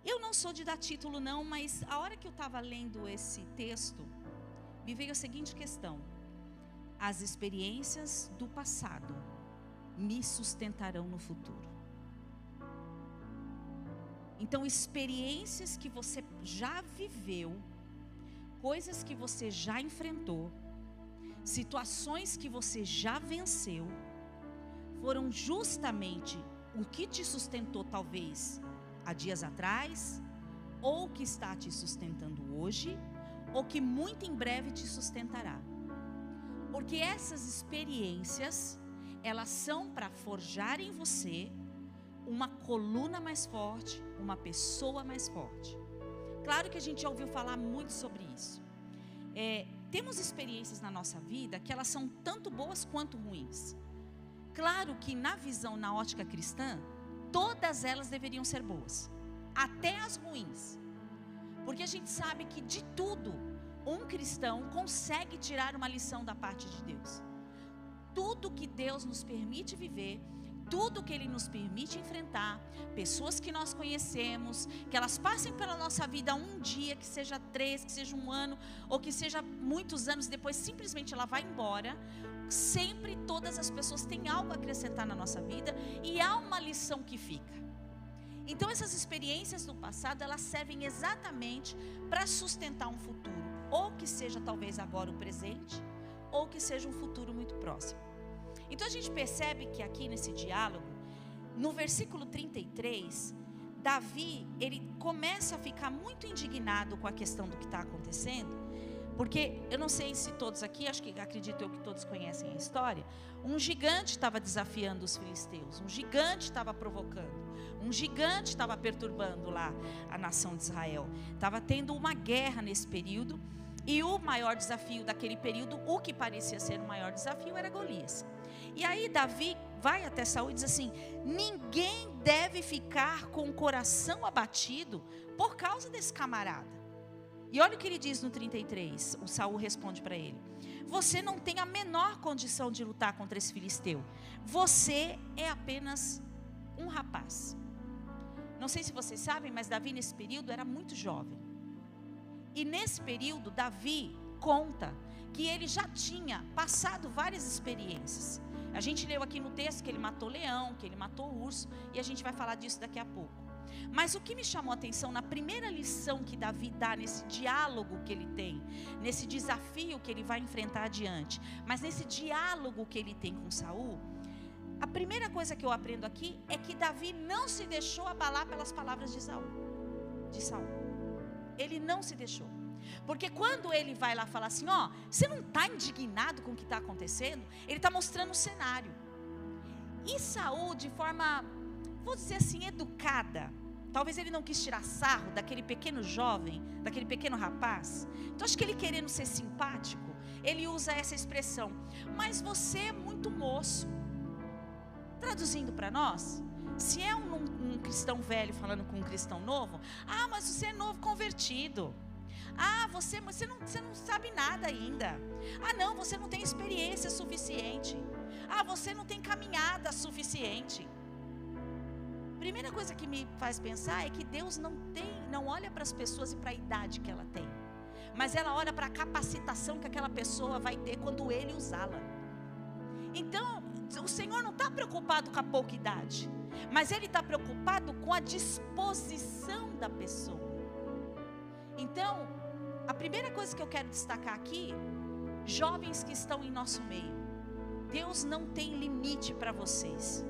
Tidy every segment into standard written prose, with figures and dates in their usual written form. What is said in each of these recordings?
Eu não sou de dar título não, mas a hora que eu estava lendo esse texto, me veio a seguinte questão: as experiências do passado me sustentarão no futuro. Então, experiências que você já viveu, coisas que você já enfrentou, situações que você já venceu, foram justamente o que te sustentou talvez há dias atrás, ou que está te sustentando hoje, ou que muito em breve te sustentará. Porque essas experiências, elas são para forjar em você uma coluna mais forte, uma pessoa mais forte. Claro que a gente já ouviu falar muito sobre isso. Temos experiências na nossa vida que elas são tanto boas quanto ruins. Claro que na visão, na ótica cristã, todas elas deveriam ser boas, até as ruins. Porque a gente sabe que de tudo, um cristão consegue tirar uma lição da parte de Deus. Tudo que Deus nos permite viver, tudo que Ele nos permite enfrentar, pessoas que nós conhecemos, que elas passem pela nossa vida um dia, que seja 3, que seja um ano, ou que seja muitos anos depois, simplesmente ela vai embora. Sempre todas as pessoas têm algo a acrescentar na nossa vida, e há uma lição que fica. Então essas experiências do passado, elas servem exatamente para sustentar um futuro, ou que seja talvez agora o presente, ou que seja um futuro muito próximo. Então a gente percebe que aqui nesse diálogo, no versículo 33, Davi, ele começa a ficar muito indignado com a questão do que está acontecendo, porque eu não sei se todos aqui, acredito eu que todos conhecem a história. Um gigante estava desafiando os filisteus, um gigante estava provocando, um gigante estava perturbando lá a nação de Israel. Estava tendo uma guerra nesse período, e o maior desafio daquele período, o que parecia ser o maior desafio, era Golias. E aí Davi vai até Saul e diz assim: ninguém deve ficar com o coração abatido por causa desse camarada. E olha o que ele diz no 33, o Saul responde para ele: você não tem a menor condição de lutar contra esse filisteu, você é apenas um rapaz. Não sei se vocês sabem, mas Davi nesse período era muito jovem. E nesse período Davi conta que ele já tinha passado várias experiências. A gente leu aqui no texto que ele matou leão, que ele matou urso, e a gente vai falar disso daqui a pouco. Mas o que me chamou a atenção na primeira lição que Davi dá nesse diálogo que ele tem, nesse desafio que ele vai enfrentar adiante, mas nesse diálogo que ele tem com Saul, a primeira coisa que eu aprendo aqui é que Davi não se deixou abalar pelas palavras de Saul. Ele não se deixou. Porque quando ele vai lá falar assim, ó, você não está indignado com o que está acontecendo? Ele está mostrando o cenário. E Saul, de forma, vou dizer assim, educada, talvez ele não quis tirar sarro daquele pequeno jovem, daquele pequeno rapaz. Então acho que ele, querendo ser simpático, ele usa essa expressão: mas você é muito moço. Traduzindo para nós, se é um cristão velho falando com um cristão novo: ah, mas você é novo convertido. Ah, você não sabe nada ainda. Ah, não, você não tem experiência suficiente. Ah, você não tem caminhada suficiente. Primeira coisa que me faz pensar é que Deus não olha para as pessoas e para a idade que ela tem, mas ela olha para a capacitação que aquela pessoa vai ter quando Ele usá-la. Então, o Senhor não está preocupado com a pouca idade, mas Ele está preocupado com a disposição da pessoa. Então, a primeira coisa que eu quero destacar aqui, jovens que estão em nosso meio, Deus não tem limite para vocês,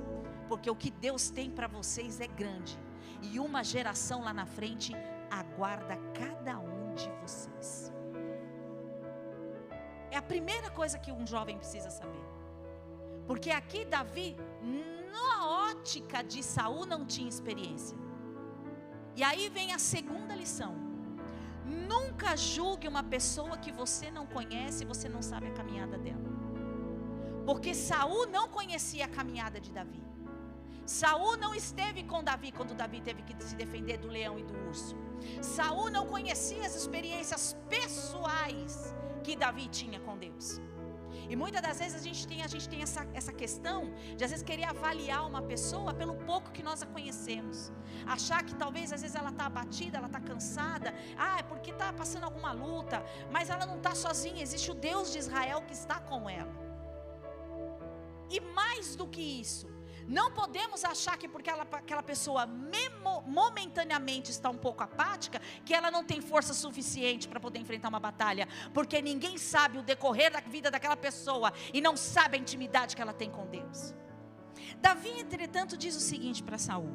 porque o que Deus tem para vocês é grande, e uma geração lá na frente aguarda cada um de vocês. É a primeira coisa que um jovem precisa saber, porque aqui Davi, na ótica de Saul, não tinha experiência. E aí vem a segunda lição: nunca julgue uma pessoa que você não conhece e você não sabe a caminhada dela. Porque Saul não conhecia a caminhada de Davi. Saul não esteve com Davi quando Davi teve que se defender do leão e do urso. Saul não conhecia as experiências pessoais que Davi tinha com Deus. E muitas das vezes a gente tem essa questão de às vezes querer avaliar uma pessoa pelo pouco que nós a conhecemos. Achar que talvez às vezes ela está abatida, ela está cansada. É porque está passando alguma luta. Mas ela não está sozinha, existe o Deus de Israel que está com ela. E mais do que isso, não podemos achar que porque aquela pessoa momentaneamente está um pouco apática, que ela não tem força suficiente para poder enfrentar uma batalha, porque ninguém sabe o decorrer da vida daquela pessoa e não sabe a intimidade que ela tem com Deus. Davi, entretanto, diz o seguinte para Saul: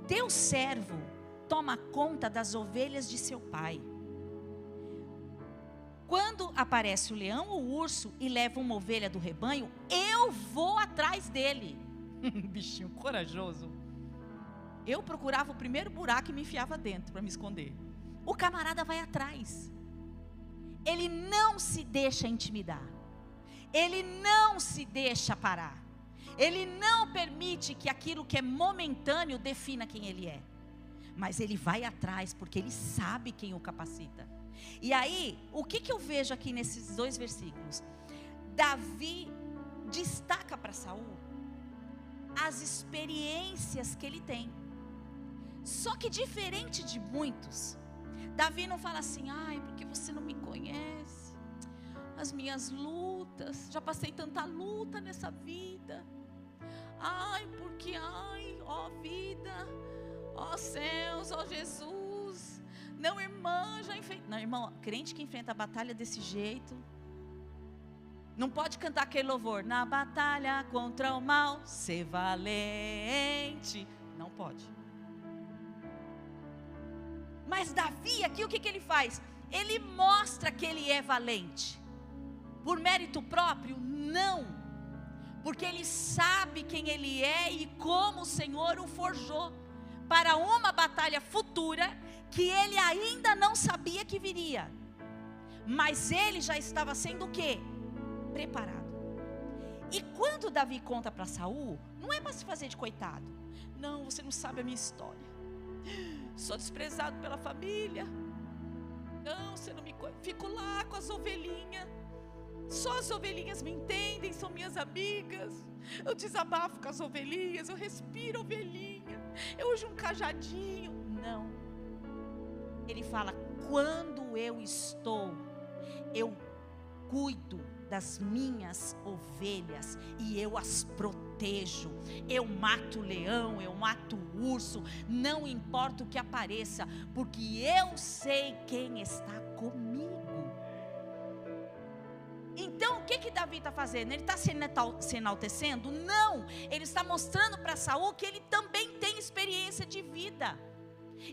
teu servo toma conta das ovelhas de seu pai. Quando aparece o leão ou o urso e leva uma ovelha do rebanho, eu vou atrás dele. Bichinho corajoso. Eu procurava o primeiro buraco e me enfiava dentro para me esconder. O camarada vai atrás. Ele não se deixa intimidar. Ele não se deixa parar. Ele não permite que aquilo que é momentâneo defina quem ele é. Mas ele vai atrás porque ele sabe quem o capacita. E aí, o que eu vejo aqui nesses 2 versículos? Davi destaca para Saul as experiências que ele tem. Só que diferente de muitos, Davi não fala assim: porque você não me conhece, as minhas lutas, já passei tanta luta nessa vida, porque ó vida, ó céus, ó Jesus. Não, irmã, não, irmão, crente que enfrenta a batalha desse jeito não pode cantar aquele louvor: na batalha contra o mal, ser valente. Não pode. Mas Davi aqui, o que ele faz? Ele mostra que ele é valente. Por mérito próprio? Não. Porque ele sabe quem ele é e como o Senhor o forjou para uma batalha futura que ele ainda não sabia que viria. Mas ele já estava sendo o quê? Preparado. E quando Davi conta para Saul, não é para se fazer de coitado. Não, você não sabe a minha história. Sou desprezado pela família. Não, você não me conhece. Fico lá com as ovelhinhas. Só as ovelhinhas me entendem, são minhas amigas. Eu desabafo com as ovelhinhas, eu respiro ovelhinha, eu uso um cajadinho. Não. Ele fala: quando eu cuido das minhas ovelhas e eu as protejo. Eu mato o leão, eu mato o urso, não importa o que apareça, porque eu sei quem está comigo. Então o que Davi está fazendo? Ele está se enaltecendo? Não, ele está mostrando para Saul que ele também tem experiência de vida.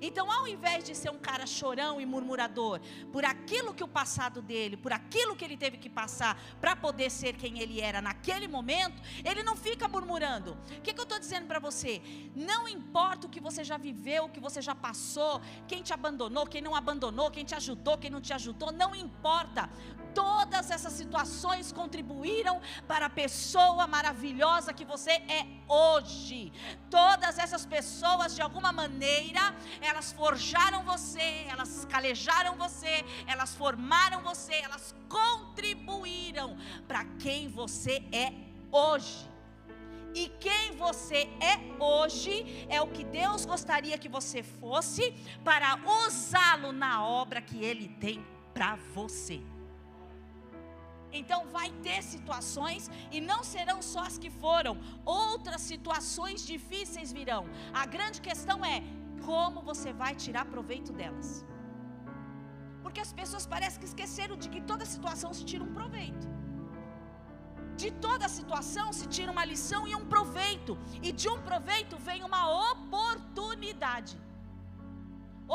Então, ao invés de ser um cara chorão e murmurador, por aquilo que o passado dele, por aquilo que ele teve que passar para poder ser quem ele era naquele momento, ele não fica murmurando. O que eu estou dizendo para você? Não importa o que você já viveu, o que você já passou, quem te abandonou, quem não abandonou, quem te ajudou, quem não te ajudou, não importa. Todas essas situações contribuíram para a pessoa maravilhosa que você é hoje. Todas essas pessoas, de alguma maneira, elas forjaram você, elas calejaram você, elas formaram você, elas contribuíram para quem você é hoje. E quem você é hoje é o que Deus gostaria que você fosse, para usá-lo na obra que Ele tem para você. Então vai ter situações, e não serão só as que foram, outras situações difíceis virão. A grande questão é como você vai tirar proveito delas. Porque as pessoas parecem que esqueceram de que toda situação se tira um proveito. De toda situação se tira uma lição e um proveito. E de um proveito vem uma oportunidade.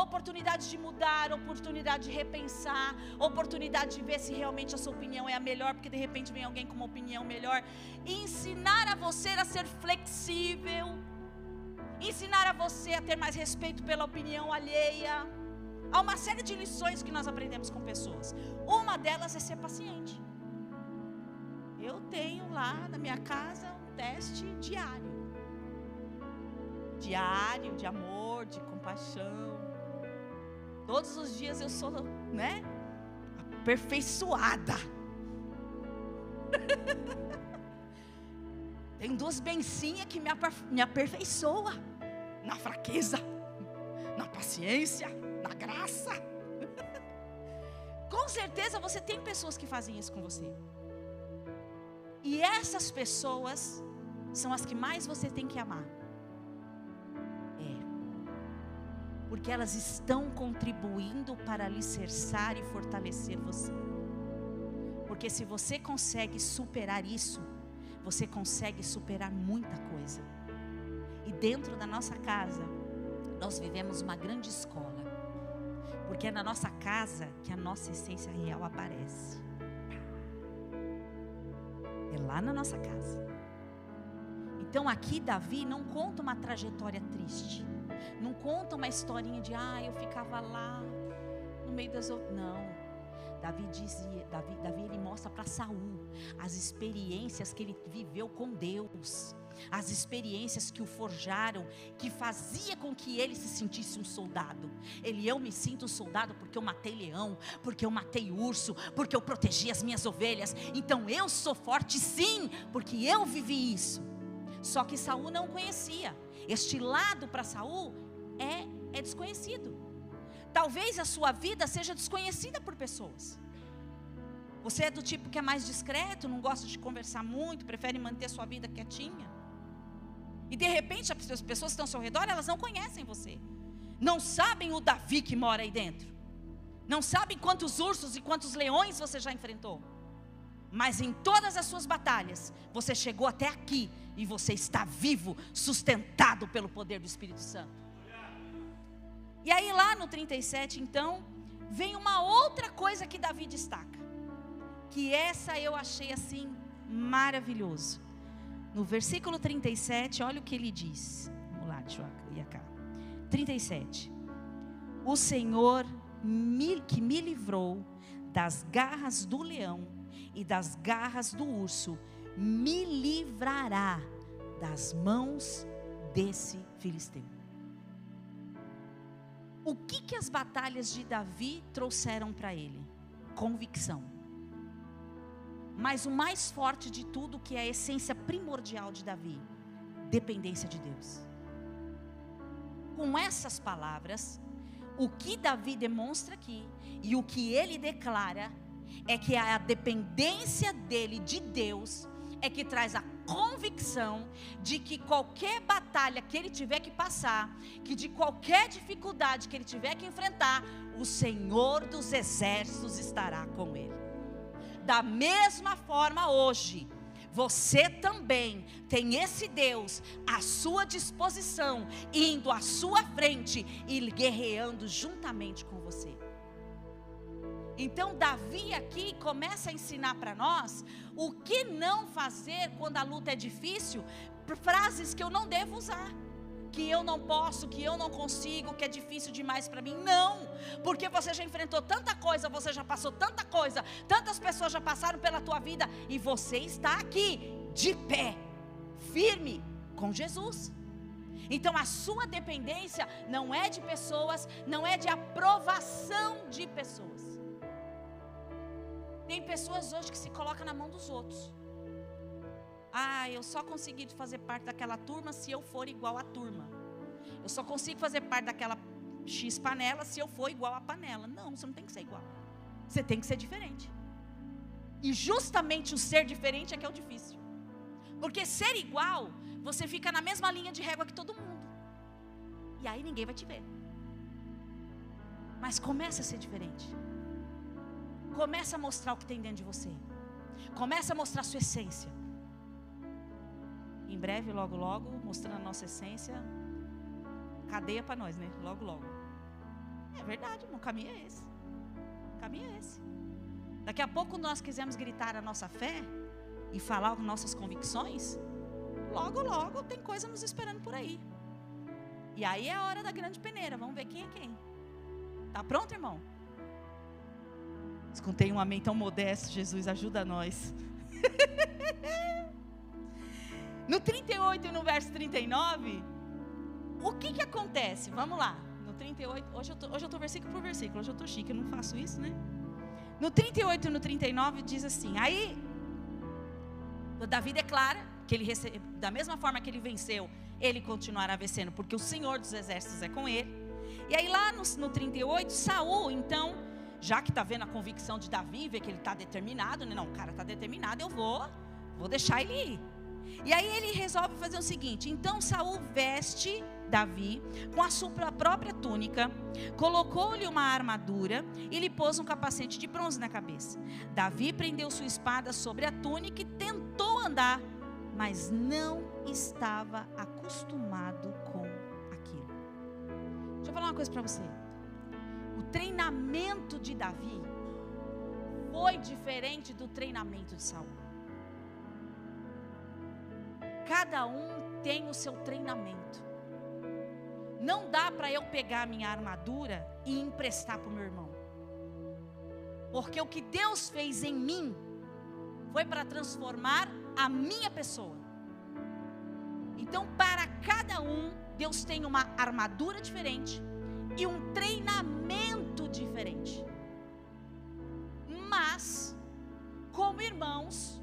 Oportunidade de mudar, oportunidade de repensar, oportunidade de ver se realmente a sua opinião é a melhor, porque de repente vem alguém com uma opinião melhor. Ensinar a você a ser flexível, ensinar a você a ter mais respeito pela opinião alheia. Há uma série de lições que nós aprendemos com pessoas. Uma delas é ser paciente. Eu tenho lá na minha casa um teste diário de amor, de compaixão. Todos os dias eu sou, aperfeiçoada. Tem duas bencinhas que me aperfeiçoa na fraqueza, na paciência, na graça. Com certeza você tem pessoas que fazem isso com você. E essas pessoas são as que mais você tem que amar. Porque elas estão contribuindo para alicerçar e fortalecer você. Porque se você consegue superar isso, você consegue superar muita coisa. E dentro da nossa casa, nós vivemos uma grande escola. Porque é na nossa casa que a nossa essência real aparece. É lá na nossa casa. Então aqui Davi não conta uma trajetória triste. Não conta uma historinha de, eu ficava lá, no meio das outras. Não. Davi ele mostra para Saul as experiências que ele viveu com Deus. As experiências que o forjaram, que fazia com que ele se sentisse um soldado. Eu me sinto um soldado porque eu matei leão, porque eu matei urso, porque eu protegi as minhas ovelhas. Então eu sou forte sim, porque eu vivi isso. Só que Saul não conhecia. Este lado para Saul é desconhecido. Talvez a sua vida seja desconhecida por pessoas. Você é do tipo que é mais discreto, não gosta de conversar muito, prefere manter sua vida quietinha. E de repente as pessoas que estão ao seu redor, elas não conhecem você. Não sabem o Davi que mora aí dentro. Não sabem quantos ursos e quantos leões você já enfrentou. Mas em todas as suas batalhas, você chegou até aqui. E você está vivo, sustentado pelo poder do Espírito Santo. E aí lá no 37 então, vem uma outra coisa que Davi destaca. Que essa eu achei assim, maravilhoso. No versículo 37, olha o que ele diz. Vamos lá, deixa eu ir cá. 37. O Senhor que me livrou das garras do leão e das garras do urso, me livrará das mãos desse filisteu. O que as batalhas de Davi trouxeram para ele? Convicção. Mas o mais forte de tudo, que é a essência primordial de Davi, dependência de Deus. Com essas palavras, o que Davi demonstra aqui e o que ele declara é que a dependência dele de Deus é que traz a convicção de que qualquer batalha que ele tiver que passar, que de qualquer dificuldade que ele tiver que enfrentar, o Senhor dos exércitos estará com ele. Da mesma forma hoje, você também tem esse Deus à sua disposição, indo à sua frente e guerreando juntamente com você. Então Davi aqui começa a ensinar para nós o que não fazer quando a luta é difícil, frases que eu não devo usar, que eu não posso, que eu não consigo, que é difícil demais para mim. Não, porque você já enfrentou tanta coisa, você já passou tanta coisa, tantas pessoas já passaram pela tua vida e você está aqui, de pé, firme com Jesus. Então a sua dependência não é de pessoas, não é de aprovação de pessoas. Tem pessoas hoje que se colocam na mão dos outros. Eu só consegui fazer parte daquela turma se eu for igual à turma. Eu só consigo fazer parte daquela X panela se eu for igual à panela. Não, você não tem que ser igual. Você tem que ser diferente. E justamente o ser diferente é que é o difícil. Porque ser igual, você fica na mesma linha de régua que todo mundo. E aí ninguém vai te ver. Mas começa a ser diferente. Começa a mostrar o que tem dentro de você. Começa a mostrar a sua essência. Em breve, logo, logo, mostrando a nossa essência, cadeia para nós, né? Logo, logo. É verdade, irmão, o caminho é esse. O caminho é esse. Daqui a pouco nós quisermos gritar a nossa fé e falar nossas convicções, logo, logo tem coisa nos esperando por aí. E aí é a hora da grande peneira. Vamos ver quem é quem. Tá pronto, irmão? Escutei um amém tão modesto. Jesus, ajuda nós. No 38 e no verso 39, o que acontece? Vamos lá. No 38, hoje eu estou versículo por versículo. Hoje eu estou chique, eu não faço isso, né? No 38 e no 39 diz assim: aí Davi declara que ele da mesma forma que ele venceu, ele continuará vencendo, porque o Senhor dos Exércitos é com ele. E aí lá no 38, Saul, então, já que está vendo a convicção de Davi, vê que ele está determinado, né? Não, o cara está determinado, eu vou deixar ele ir. E aí ele resolve fazer o seguinte: então Saul veste Davi com a sua própria túnica, colocou-lhe uma armadura e lhe pôs um capacete de bronze na cabeça. Davi prendeu sua espada sobre a túnica e tentou andar, mas não estava acostumado com aquilo. Deixa eu falar uma coisa para você. O treinamento de Davi foi diferente do treinamento de Saul. Cada um tem o seu treinamento. Não dá para eu pegar a minha armadura e emprestar para o meu irmão. Porque o que Deus fez em mim foi para transformar a minha pessoa. Então, para cada um, Deus tem uma armadura diferente e um treinamento diferente. Mas, como irmãos,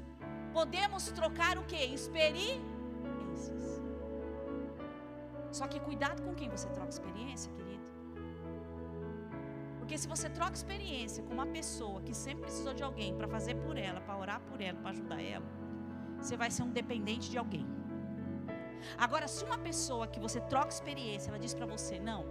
podemos trocar o quê? Experiências. Só que cuidado com quem você troca experiência, querido. Porque se você troca experiência com uma pessoa que sempre precisou de alguém para fazer por ela, para orar por ela, para ajudar ela, você vai ser um dependente de alguém. Agora, se uma pessoa que você troca experiência, ela diz para você: não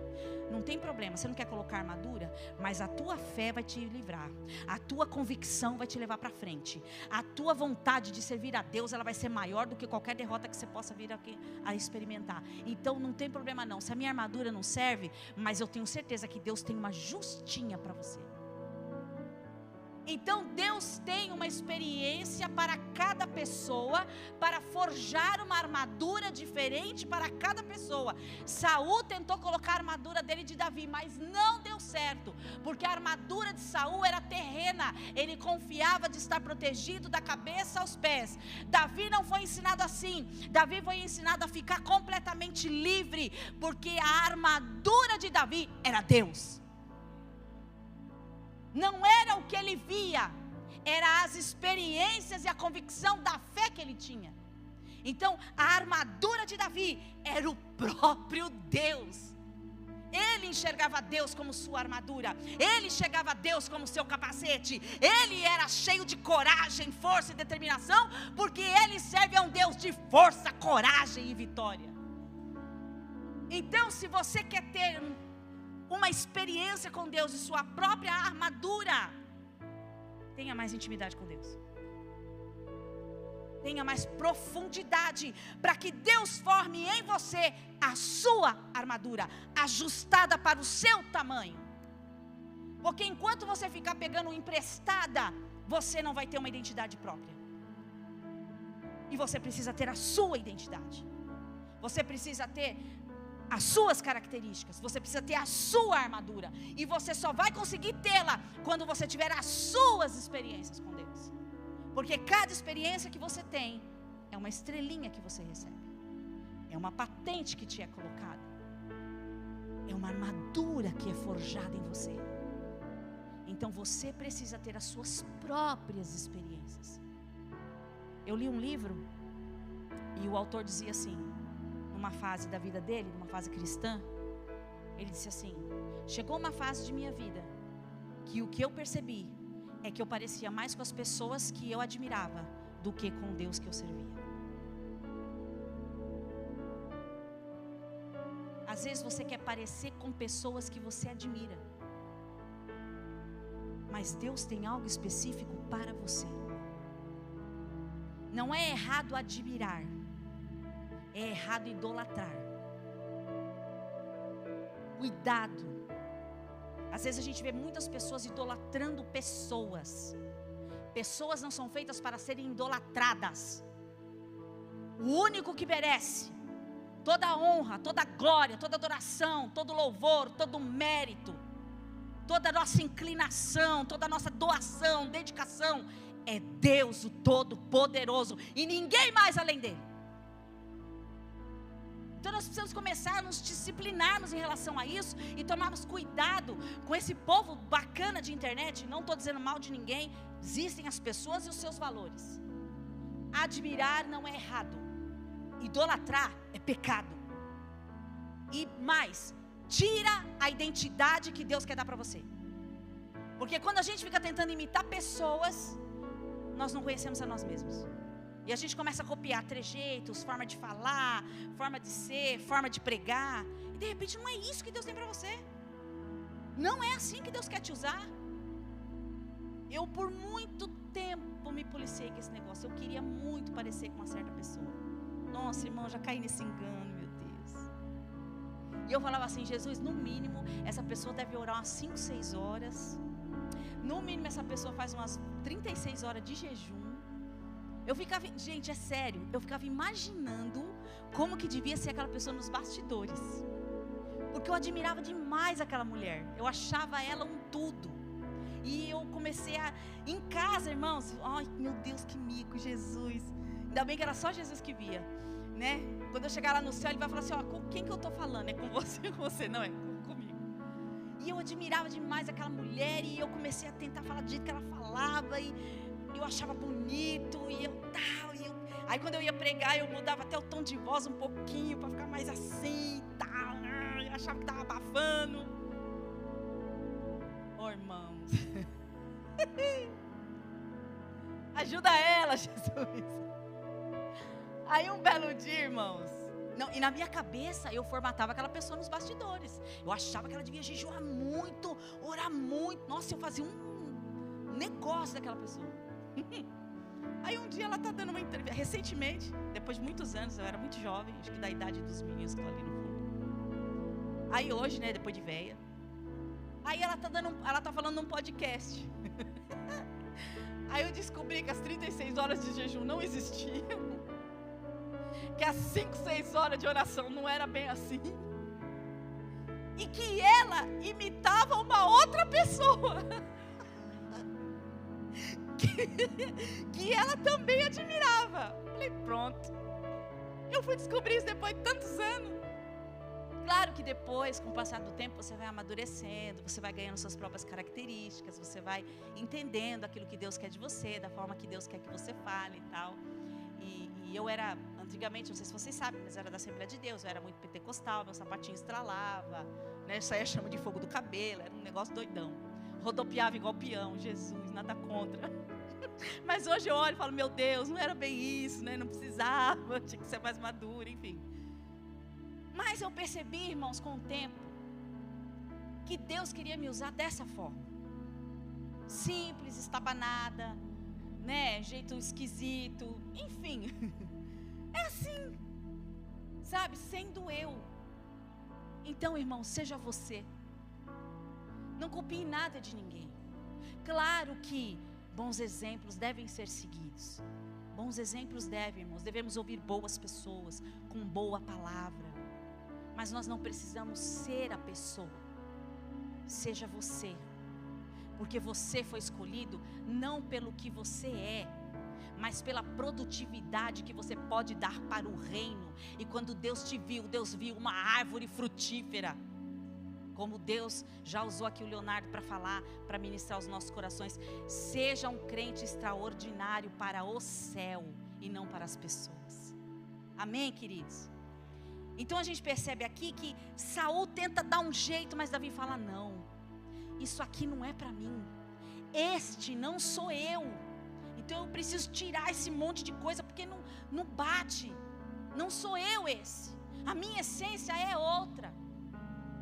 tem problema, você não quer colocar armadura, mas a tua fé vai te livrar, a tua convicção vai te levar para frente, a tua vontade de servir a Deus, ela vai ser maior do que qualquer derrota que você possa vir aqui a experimentar. Então não tem problema não, se a minha armadura não serve, mas eu tenho certeza que Deus tem uma justinha para você. Então Deus tem uma experiência para cada pessoa, para forjar uma armadura diferente para cada pessoa. Saul tentou colocar a armadura dele de Davi, mas não deu certo, porque a armadura de Saul era terrena, ele confiava de estar protegido da cabeça aos pés. Davi não foi ensinado assim, Davi foi ensinado a ficar completamente livre, porque a armadura de Davi era Deus. Não era o que ele via, era as experiências e a convicção da fé que ele tinha. Então a armadura de Davi era o próprio Deus. Ele enxergava Deus como sua armadura, ele enxergava Deus como seu capacete, ele era cheio de coragem, força e determinação, porque ele serve a um Deus de força, coragem e vitória. Então, se você quer ter uma experiência com Deus e sua própria armadura, tenha mais intimidade com Deus, tenha mais profundidade, para que Deus forme em você a sua armadura, ajustada para o seu tamanho. Porque enquanto você ficar pegando emprestada, você não vai ter uma identidade própria. E você precisa ter a sua identidade, você precisa ter as suas características, você precisa ter a sua armadura, e você só vai conseguir tê-la quando você tiver as suas experiências com Deus, porque cada experiência que você tem é uma estrelinha que você recebe, é uma patente que te é colocada, é uma armadura que é forjada em você. Então você precisa ter as suas próprias experiências. Eu li um livro e o autor dizia assim, numa fase da vida dele, numa fase cristã, ele disse assim: chegou uma fase de minha vida que o que eu percebi é que eu parecia mais com as pessoas que eu admirava do que com Deus que eu servia. Às vezes você quer parecer com pessoas que você admira, mas Deus tem algo específico para você. Não é errado admirar, é errado idolatrar. Cuidado. Às vezes a gente vê muitas pessoas idolatrando pessoas. Pessoas não são feitas para serem idolatradas. O único que merece toda a honra, toda a glória, toda a adoração, todo o louvor, todo o mérito, toda a nossa inclinação, toda a nossa doação, dedicação, é Deus, o Todo-Poderoso, e ninguém mais além dele. Então nós precisamos começar a nos disciplinarmos em relação a isso e tomarmos cuidado com esse povo bacana de internet. Não estou dizendo mal de ninguém, existem as pessoas e os seus valores. Admirar não é errado. Idolatrar é pecado. E mais, tira a identidade que Deus quer dar para você. Porque quando a gente fica tentando imitar pessoas, nós não conhecemos a nós mesmos. E a gente começa a copiar trejeitos, forma de falar, forma de ser, forma de pregar. E de repente não é isso que Deus tem para você. Não é assim que Deus quer te usar. Eu por muito tempo me policiei com esse negócio. Eu queria muito parecer com uma certa pessoa. Nossa, irmão, já caí nesse engano, meu Deus. E eu falava assim, Jesus, no mínimo, essa pessoa deve orar umas 5, 6 horas. No mínimo, essa pessoa faz umas 36 horas de jejum. Eu ficava, gente, é sério, eu ficava imaginando como que devia ser aquela pessoa nos bastidores. Porque eu admirava demais aquela mulher. Eu achava ela um tudo. E eu comecei a, em casa, irmãos, ai meu Deus, que mico, Jesus. Ainda bem que era só Jesus que via, né? Quando eu chegar lá no céu, ele vai falar assim, ó, com quem que eu estou falando? É com você ou com você? Não, é comigo. E eu admirava demais aquela mulher, e eu comecei a tentar falar do jeito que ela falava, e eu achava bonito, e eu tal, e eu... Aí quando eu ia pregar, eu mudava até o tom de voz um pouquinho, para ficar mais assim, tal, eu achava que estava abafando. Oh, irmãos, ajuda ela, Jesus. Aí um belo dia, irmãos, não, e na minha cabeça eu formatava aquela pessoa nos bastidores. Eu achava que ela devia jejuar muito, orar muito. Nossa, eu fazia um negócio daquela pessoa. Aí um dia ela está dando uma entrevista, recentemente, depois de muitos anos, eu era muito jovem, acho que da idade dos meninos que estão ali no fundo. Aí hoje, né, depois de velha, aí ela está falando num podcast. Aí eu descobri que as 36 horas de jejum não existiam, que as 5, 6 horas de oração não era bem assim, e que ela imitava uma outra pessoa, que ela também admirava. Falei, pronto. Eu fui descobrir isso depois de tantos anos. Claro que depois, com o passar do tempo, você vai amadurecendo, você vai ganhando suas próprias características, você vai entendendo aquilo que Deus quer de você, da forma que Deus quer que você fale e tal. E eu era, antigamente, não sei se vocês sabem, mas eu era da Assembleia de Deus, eu era muito pentecostal, meu sapatinho estralava, né, saía chama de fogo do cabelo, era um negócio doidão. Rodopiava igual peão, Jesus, nada contra. Mas hoje eu olho e falo, meu Deus, não era bem isso, né? Não precisava, tinha que ser mais madura, enfim. Mas eu percebi, irmãos, com o tempo, que Deus queria me usar dessa forma. Simples, estabanada, né? Jeito esquisito, enfim. É assim, sabe? Sendo eu. Então, irmão, seja você. Não copie nada de ninguém. Claro que bons exemplos devem ser seguidos. Bons exemplos devem, irmãos. Devemos ouvir boas pessoas, com boa palavra. Mas nós não precisamos ser a pessoa. Seja você. Porque você foi escolhido não pelo que você é, mas pela produtividade que você pode dar para o reino. E quando Deus te viu, Deus viu uma árvore frutífera. Como Deus já usou aqui o Leonardo para falar, para ministrar os nossos corações. Seja um crente extraordinário para o céu e não para as pessoas. Amém, queridos? Então a gente percebe aqui que Saul tenta dar um jeito, mas Davi fala, não, isso aqui não é para mim. Este não sou eu. Então eu preciso tirar esse monte de coisa, porque não bate. Não sou eu esse. A minha essência é outra.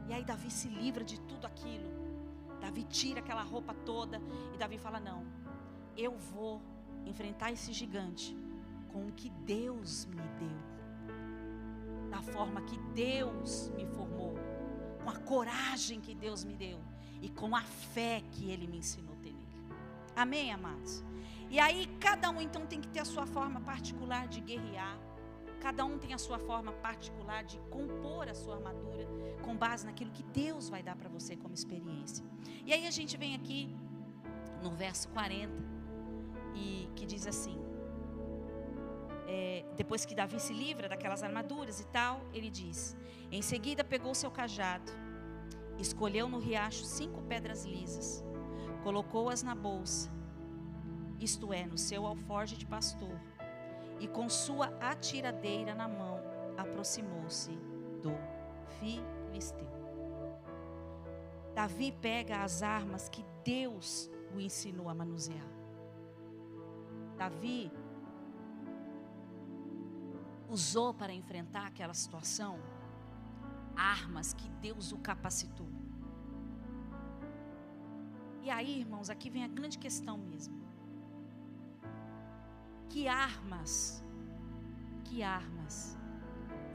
E aí Davi se livra de tudo aquilo. Davi tira aquela roupa toda. E Davi fala, não, eu vou enfrentar esse gigante com o que Deus me deu, da forma que Deus me formou, com a coragem que Deus me deu e com a fé que Ele me ensinou a ter nele. Amém, amados? E aí cada um então tem que ter a sua forma particular de guerrear. Cada um tem a sua forma particular de compor a sua armadura com base naquilo que Deus vai dar para você como experiência. E aí a gente vem aqui no verso 40 e que diz assim, depois que Davi se livra daquelas armaduras e tal, ele diz, em seguida pegou seu cajado, escolheu no riacho 5 pedras lisas, colocou-as na bolsa, isto é, no seu alforje de pastor, e com sua atiradeira na mão aproximou-se do filisteu. Davi pega as armas que Deus o ensinou a manusear. Davi usou para enfrentar aquela situação armas que Deus o capacitou. E aí, irmãos, aqui vem a grande questão mesmo. Que armas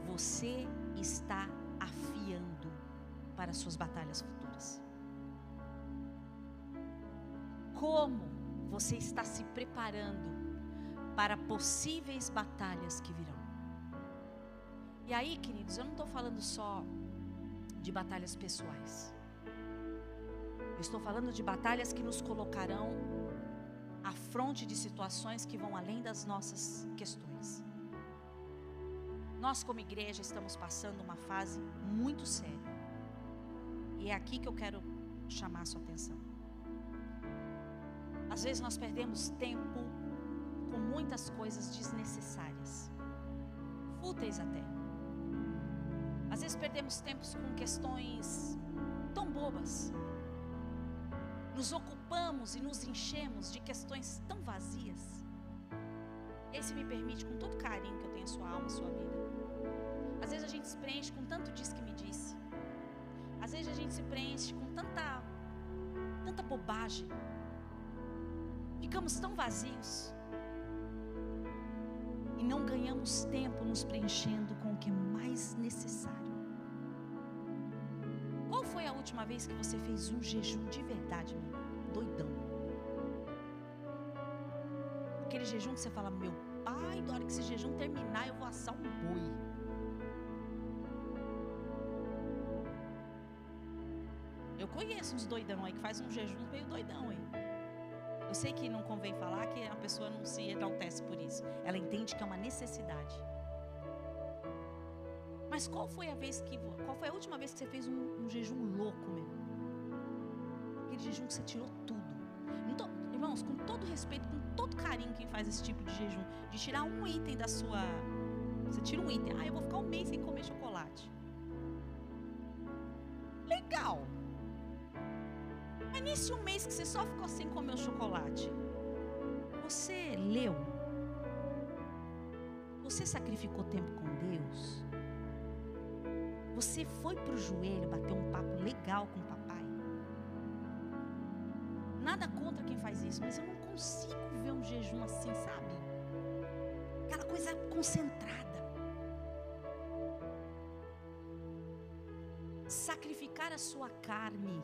você está afiando para as suas batalhas futuras? Como você está se preparando para possíveis batalhas que virão? E aí, queridos, eu não estou falando só de batalhas pessoais. Eu estou falando de batalhas que nos colocarão à fronte de situações que vão além das nossas questões. Nós, como igreja, estamos passando uma fase muito séria. E é aqui que eu quero chamar a sua atenção. Às vezes nós perdemos tempo com muitas coisas desnecessárias, fúteis até. Às vezes perdemos tempo com questões tão bobas. Nos ocupamos e nos enchemos de questões tão vazias. Esse me permite, com todo carinho que eu tenho a sua alma, a sua vida. Às vezes a gente se preenche com tanto diz que me disse. Às vezes a gente se preenche com tanta bobagem. Ficamos tão vazios. E não ganhamos tempo nos preenchendo com o que é mais necessário. Qual foi a última vez que você fez um jejum de verdade, meu? Doidão? Aquele jejum que você fala, meu pai, na hora que esse jejum terminar, eu vou assar um boi. Eu conheço uns doidão aí que faz um jejum meio doidão aí. Eu sei que não convém falar, que a pessoa não se enaltece por isso. Ela entende que é uma necessidade. Mas qual foi a última vez que você fez um jejum louco mesmo? Aquele jejum que você tirou tudo. Então, irmãos, com todo respeito, com todo carinho, quem faz esse tipo de jejum, de tirar um item da sua... Você tira um item, eu vou ficar um mês sem comer chocolate. Legal. Mas nesse um mês que você só ficou sem comer o chocolate, você leu? Você sacrificou tempo com Deus? Você foi para o joelho bater um papo legal com o papai? Nada contra quem faz isso, mas eu não consigo ver um jejum assim, sabe? Aquela coisa concentrada. Sacrificar a sua carne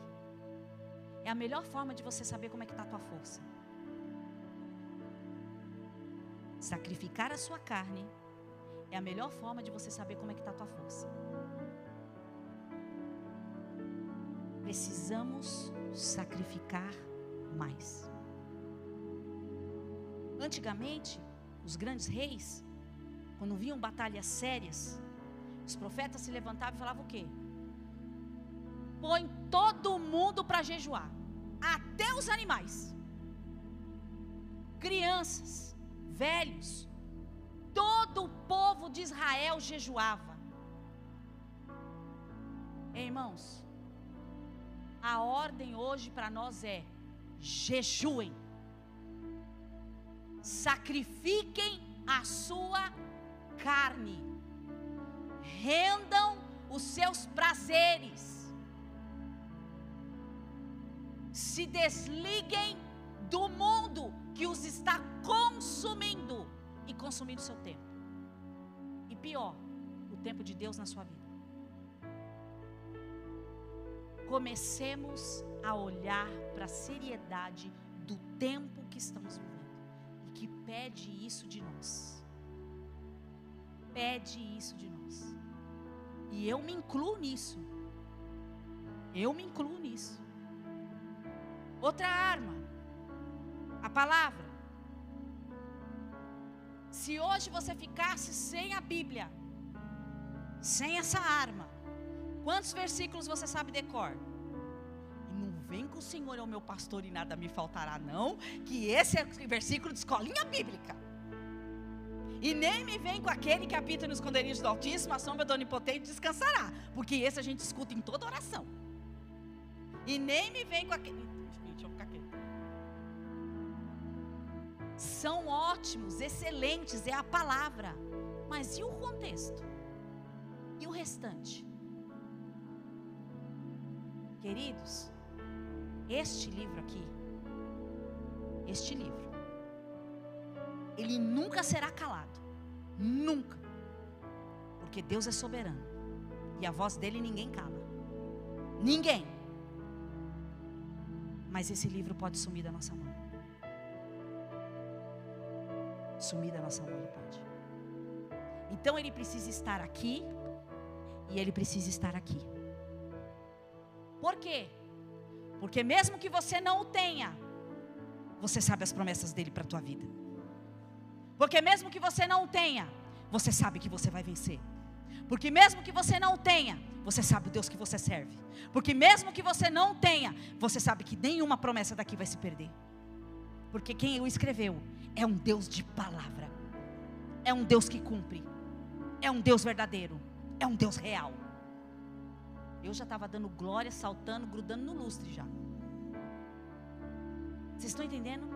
é a melhor forma de você saber como é que está a tua força. Sacrificar a sua carne é a melhor forma de você saber como é que está a tua força. Precisamos sacrificar mais. Antigamente, os grandes reis, quando viam batalhas sérias, os profetas se levantavam e falavam o quê? Põe todo mundo para jejuar, até os animais, crianças, velhos, todo o povo de Israel jejuava. Irmãos, a ordem hoje para nós é: jejuem, sacrifiquem a sua carne, rendam os seus prazeres, se desliguem do mundo que os está consumindo e consumindo o seu tempo. E pior, o tempo de Deus na sua vida. Comecemos a olhar para a seriedade do tempo que estamos vivendo e que pede isso de nós. Pede isso de nós. E eu me incluo nisso. Outra arma, a palavra. Se hoje você ficasse sem a Bíblia, sem essa arma, quantos versículos você sabe de cor? E não vem que o Senhor é o meu pastor e nada me faltará não, que esse é o versículo de escolinha bíblica. E nem me vem com aquele que habita no esconderijo do Altíssimo, a sombra do Onipotente descansará. Porque esse a gente escuta em toda oração. E nem me vem com aquele... Deixa eu ficar aqui. São ótimos, excelentes, é a palavra. Mas e o contexto? E o restante? Queridos, este livro aqui, este livro, ele nunca será calado. Nunca. Porque Deus é soberano. E a voz dele ninguém cala. Ninguém. Mas esse livro pode sumir da nossa mão. Sumir da nossa mão ele pode. Então ele precisa estar aqui. E ele precisa estar aqui. Por quê? Porque mesmo que você não o tenha, você sabe as promessas dele para a tua vida. Porque mesmo que você não o tenha, você sabe que você vai vencer. Porque mesmo que você não o tenha, você sabe o Deus que você serve. Porque mesmo que você não o tenha, você sabe que nenhuma promessa daqui vai se perder. Porque quem o escreveu é um Deus de palavra. É um Deus que cumpre. É um Deus verdadeiro. É um Deus real. Eu já estava dando glória, saltando, grudando no lustre já. Vocês estão entendendo?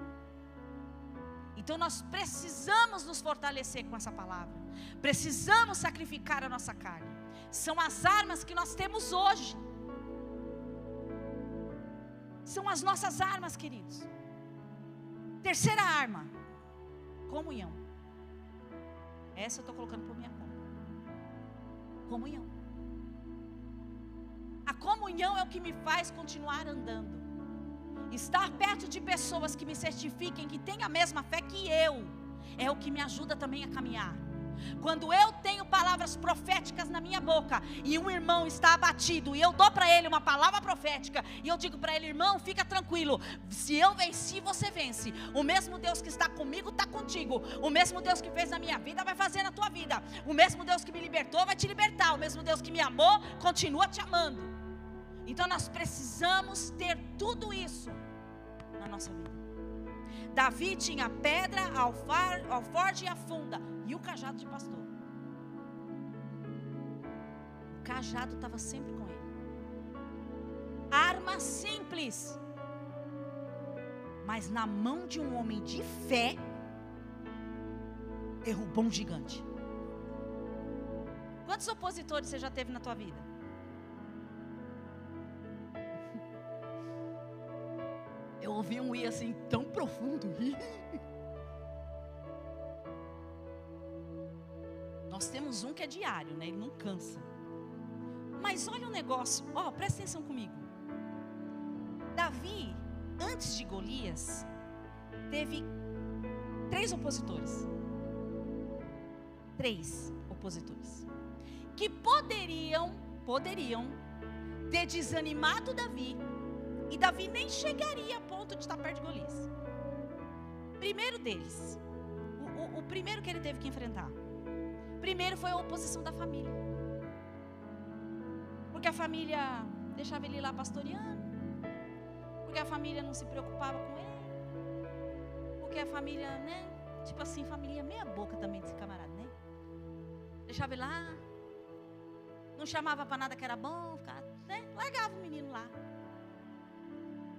Então nós precisamos nos fortalecer com essa palavra. Precisamos sacrificar a nossa carne. São as armas que nós temos hoje. São as nossas armas, queridos. Terceira arma, comunhão. Essa eu estou colocando por minha conta. Comunhão. A comunhão é o que me faz continuar andando. Estar perto de pessoas que me certifiquem que têm a mesma fé que eu, é o que me ajuda também a caminhar. Quando eu tenho palavras proféticas na minha boca e um irmão está abatido e eu dou para ele uma palavra profética e eu digo para ele: irmão, fica tranquilo, se eu venci, você vence. O mesmo Deus que está comigo está contigo. O mesmo Deus que fez na minha vida vai fazer na tua vida. O mesmo Deus que me libertou vai te libertar. O mesmo Deus que me amou continua te amando. Então nós precisamos ter tudo isso na nossa vida. Davi tinha pedra, alforje e a funda e o cajado de pastor. O cajado estava sempre com ele. Arma simples, mas na mão de um homem de fé, derrubou um gigante. Quantos opositores você já teve na tua vida? Eu ouvi um i assim tão profundo. Nós temos um que é diário, né? Ele não cansa. Mas olha um negócio, presta atenção comigo. Davi, antes de Golias, teve 3 opositores. 3 opositores. Que poderiam ter desanimado Davi. E Davi nem chegaria a ponto de estar perto de Golias. Primeiro deles, o primeiro que ele teve que enfrentar, primeiro foi a oposição da família. Porque a família deixava ele lá pastoreando. Porque a família não se preocupava com ele. Porque a família, né? Tipo assim, família meia boca também desse camarada, né? Deixava ele lá. Não chamava para nada que era bom, ficava, né? Largava o menino lá.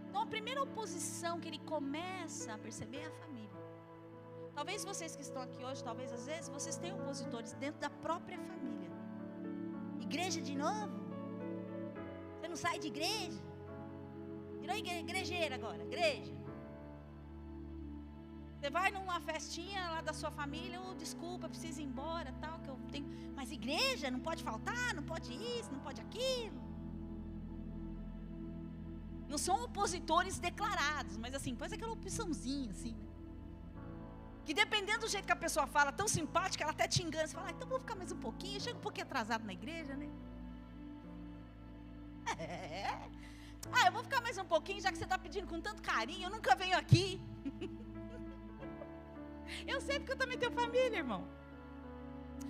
Então a primeira oposição que ele começa a perceber é a família. Talvez vocês que estão aqui hoje, talvez às vezes vocês tenham opositores dentro da própria família. Igreja de novo? Você não sai de igreja? Virou igrejeira agora, igreja. Você vai numa festinha lá da sua família, desculpa, preciso ir embora, tal, que eu tenho. Mas igreja não pode faltar, não pode isso, não pode aquilo. Não são opositores declarados, mas assim, faz aquela opçãozinha assim, né? Que dependendo do jeito que a pessoa fala, tão simpática, ela até te engana. Você fala, então vou ficar mais um pouquinho, chega um pouquinho atrasado na igreja, né? Eu vou ficar mais um pouquinho, já que você está pedindo com tanto carinho, eu nunca venho aqui. Eu sei porque eu também tenho família, irmão.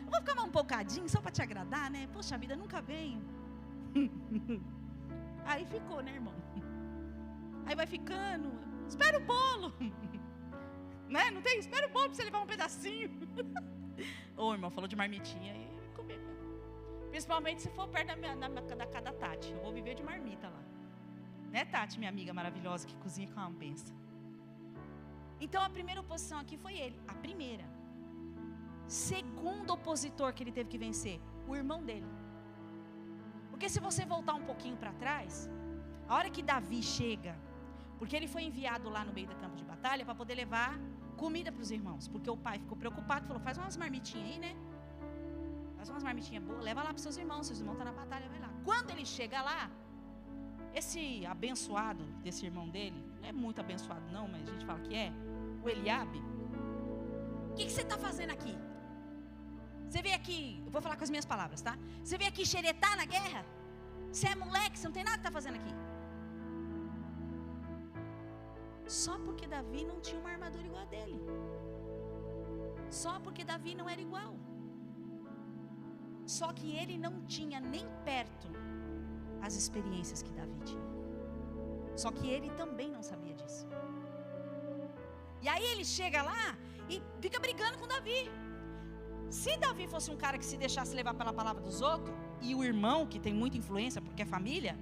Eu vou ficar mais um bocadinho só para te agradar, né? Poxa vida, nunca venho. Aí ficou, né, irmão? Aí vai ficando. Espera o bolo. Né? Não tem? Espera o bolo para você levar um pedacinho. Ô, irmão, falou de marmitinha e comer mesmo. Principalmente se for perto da casa da Tati. Eu vou viver de marmita lá. Né, Tati, minha amiga maravilhosa, que cozinha com uma benção. Então a primeira oposição aqui foi ele. A primeira. Segundo opositor que ele teve que vencer, o irmão dele. Porque se você voltar um pouquinho para trás, a hora que Davi chega, porque ele foi enviado lá no meio do campo de batalha para poder levar comida para os irmãos, porque o pai ficou preocupado, falou, faz umas marmitinhas aí, né? Faz umas marmitinhas boas, leva lá para os seus irmãos estão na batalha, vai lá. Quando ele chega lá, esse abençoado desse irmão dele, não é muito abençoado não, mas a gente fala que é, o Eliabe, o que você está fazendo aqui? Você veio aqui, eu vou falar com as minhas palavras, tá? Você veio aqui xeretar na guerra? Você é moleque, você não tem nada que está fazendo aqui. Só porque Davi não tinha uma armadura igual a dele. Só porque Davi não era igual. Só que ele não tinha nem perto as experiências que Davi tinha. Só que ele também não sabia disso. E aí ele chega lá e fica brigando com Davi. Se Davi fosse um cara que se deixasse levar pela palavra dos outros, e o irmão que tem muita influência porque é família,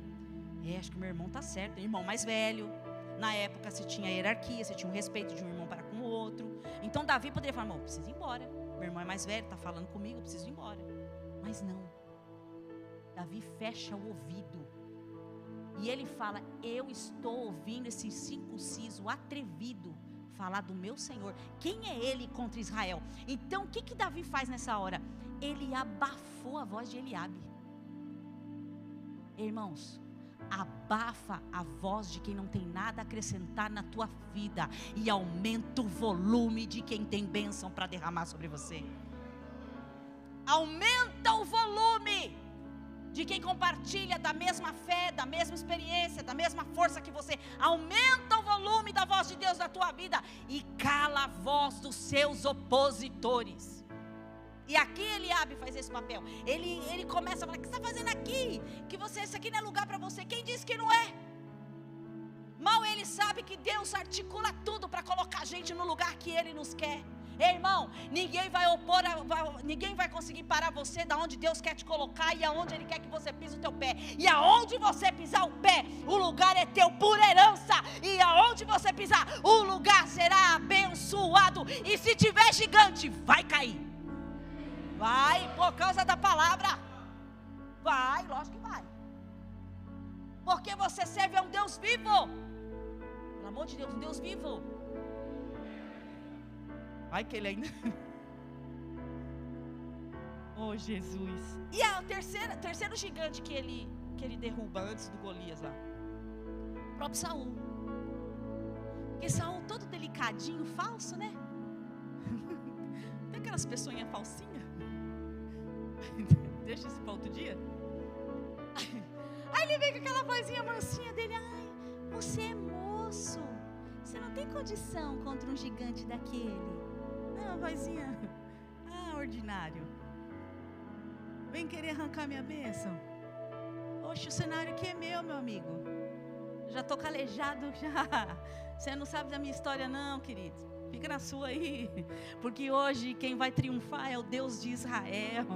acho que meu irmão está certo, irmão mais velho. Na época se tinha hierarquia, se tinha um respeito de um irmão para com o outro. Então Davi poderia falar, eu preciso ir embora. Meu irmão é mais velho, está falando comigo, eu preciso ir embora. Mas não. Davi fecha o ouvido. E ele fala, eu estou ouvindo esse circunciso atrevido falar do meu Senhor. Quem é ele contra Israel? Então o que Davi faz nessa hora? Ele abafou a voz de Eliabe. Irmãos, abafa a voz de quem não tem nada a acrescentar na tua vida e aumenta o volume de quem tem bênção para derramar sobre você. Aumenta o volume de quem compartilha da mesma fé, da mesma experiência, da mesma força que você. Aumenta o volume da voz de Deus na tua vida e cala a voz dos seus opositores. E aqui Eliabe faz esse papel. Ele começa a falar, o que você está fazendo aqui? Que isso aqui não é lugar para você. Quem disse que não é? Mal ele sabe que Deus articula tudo para colocar a gente no lugar que Ele nos quer. Ei, irmão, ninguém vai conseguir parar você da onde Deus quer te colocar e aonde Ele quer que você pise o teu pé. E aonde você pisar o pé, o lugar é teu por herança. E aonde você pisar, o lugar será abençoado. E se tiver gigante, vai cair. Vai, por causa da palavra. Vai, lógico que vai. Porque você serve a um Deus vivo. Pelo amor de Deus, um Deus vivo. Ai, que ele ainda... Oh, Jesus. E a terceiro gigante que ele derruba antes do Golias lá, o próprio Saul. Porque Saul todo delicadinho, falso, né? Tem aquelas pessoinhas falsinhas. Deixa isso para outro dia. Aí ele vem com aquela vozinha mansinha dele. Ai, você é moço, você não tem condição contra um gigante daquele. Não, vozinha, ordinário. Vem querer arrancar minha bênção. Oxe, o cenário aqui é meu amigo. Já estou calejado já. Você não sabe da minha história não, querido. Fica na sua aí. Porque hoje quem vai triunfar é o Deus de Israel.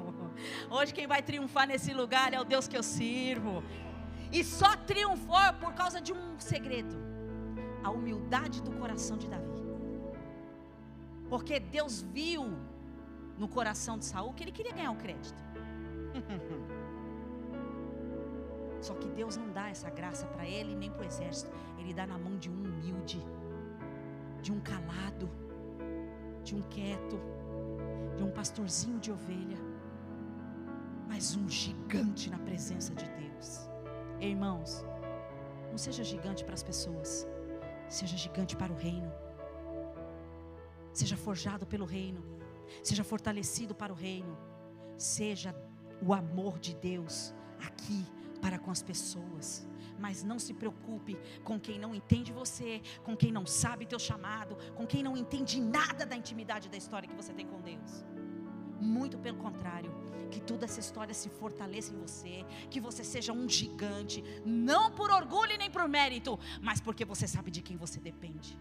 Hoje quem vai triunfar nesse lugar é o Deus que eu sirvo. E só triunfou por causa de um segredo: a humildade do coração de Davi. Porque Deus viu no coração de Saul que ele queria ganhar o crédito. Só que Deus não dá essa graça para ele nem para o exército. Ele dá na mão de um humilde, de um calado, de um quieto, de um pastorzinho de ovelha, mas um gigante na presença de Deus. Irmãos, não seja gigante para as pessoas, seja gigante para o reino. Seja forjado pelo reino, seja fortalecido para o reino. Seja o amor de Deus aqui para com as pessoas. Mas não se preocupe com quem não entende você, com quem não sabe teu chamado, com quem não entende nada da intimidade da história que você tem com Deus. Muito pelo contrário, que toda essa história se fortaleça em você, que você seja um gigante, não por orgulho nem por mérito, mas porque você sabe de quem você depende.